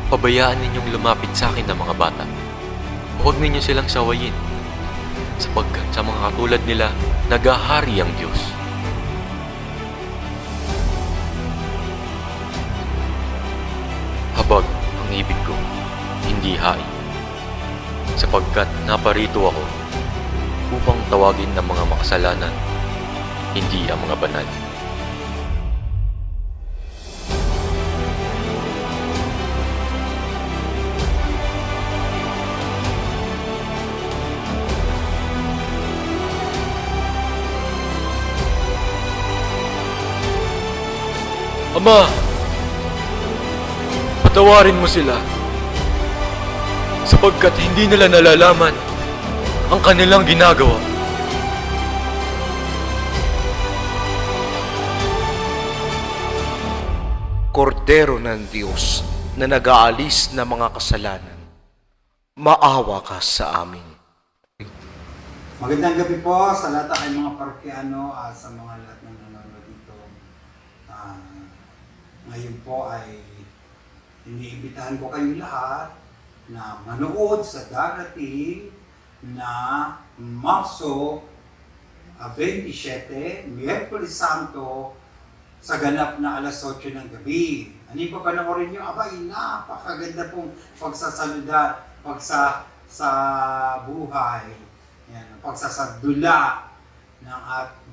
Pabayaan ninyong lumapit sa akin ng mga bata. Huwag ninyo silang sawayin, sapagkat sa mga katulad nila, nagahari ang Diyos. Habag ang ibig ko, hindi hain, sapagkat naparito ako upang tawagin ng mga makasalanan, hindi ang mga banal. Ama, patawarin mo sila, sapagkat hindi nila nalalaman ang kanilang ginagawa. Kordero ng Diyos na nag-aalis ng mga kasalanan, maawa ka sa amin. Magandang gabi po sa lahat ng mga parokyano at sa mga lahat ng nanonood dito. Ngayon po ay iniimbitahan ko kayong lahat na manood sa darating na Marso 27, Miyerkules Santo, sa ganap na alas 8 ng gabi. Ano yung papanoorin nyo? Abay, napakaganda pong pagsasaluda, sa buhay, yan, pagsasadula ng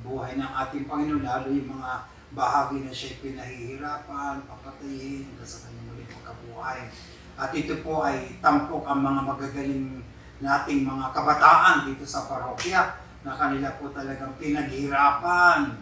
buhay ng ating Panginoon, lalo yung mga bahagi na siya'y pinahihirapan, papatayin, hanggang sa kanyang muling pagkabuhay. At ito po ay tampok ang mga magagaling nating mga kabataan dito sa parokya na kanila po talagang pinaghirapan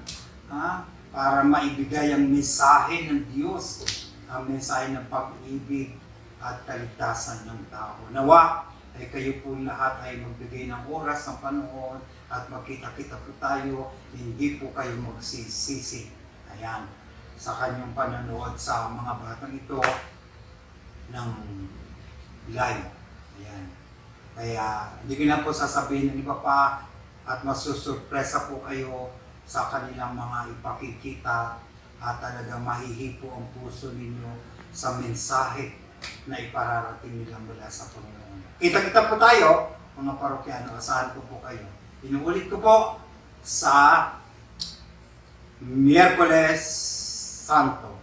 para maibigay ang mensahe ng Diyos, ang mensahe ng pag-ibig at kaligtasan ng tao. Nawa ay kayo po lahat ay magbigay ng oras ng panahon at magkita-kita po tayo, hindi po kayo magsisisi. Ayan, sa kanyang panonood sa mga batang ito ng live. Ayan. Kaya hindi ko na po sasabihin ng iba pa at masusurpresa po kayo sa kanilang mga ipakikita at talagang mahihipo ang puso ninyo sa mensahe na ipararating nila mula sa Panginoon. Kita-kita po tayo, mga parokyano, asahan ko po kayo. Inuulit ko po sa Miyerkules Santo,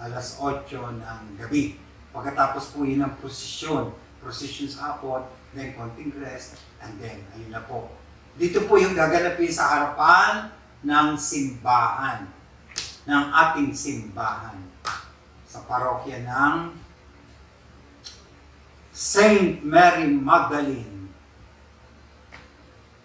alas 8 ng gabi. Pagkatapos po yun ang prosesyon sa hapon, then konting rest, and then, ayun na po. Dito po yung gaganapin sa harapan ng simbahan, ng ating simbahan, sa parokya ng Saint Mary Magdalene,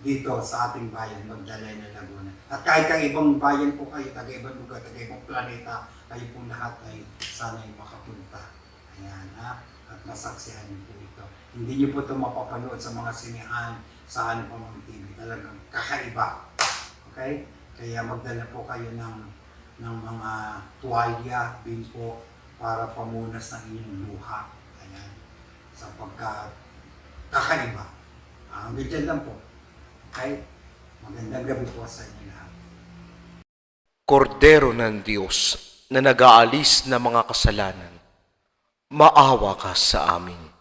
dito sa ating bayan, Magdalena, Laguna. At kahit ibang bayan po kayo, taga-ibang lugar, taga-ibang planeta, kayo po lahat ay sana'y makapunta. Ayan, at masaksihan niyo po ito. Hindi niyo po ito mapapanood sa mga sinihan, sa ano pa mga TV. Talagang kakaiba. Okay? Kaya magdala po kayo ng mga tuwalya, bimpo, para pamunas ng inyong luha. Ayan. Sapagkat kakaiba. Hanggang dyan lang po. Okay? Magandang gabi po sa inyo lahat. Kordero ng Diyos na nag-aalis ng mga kasalanan, maawa ka sa amin.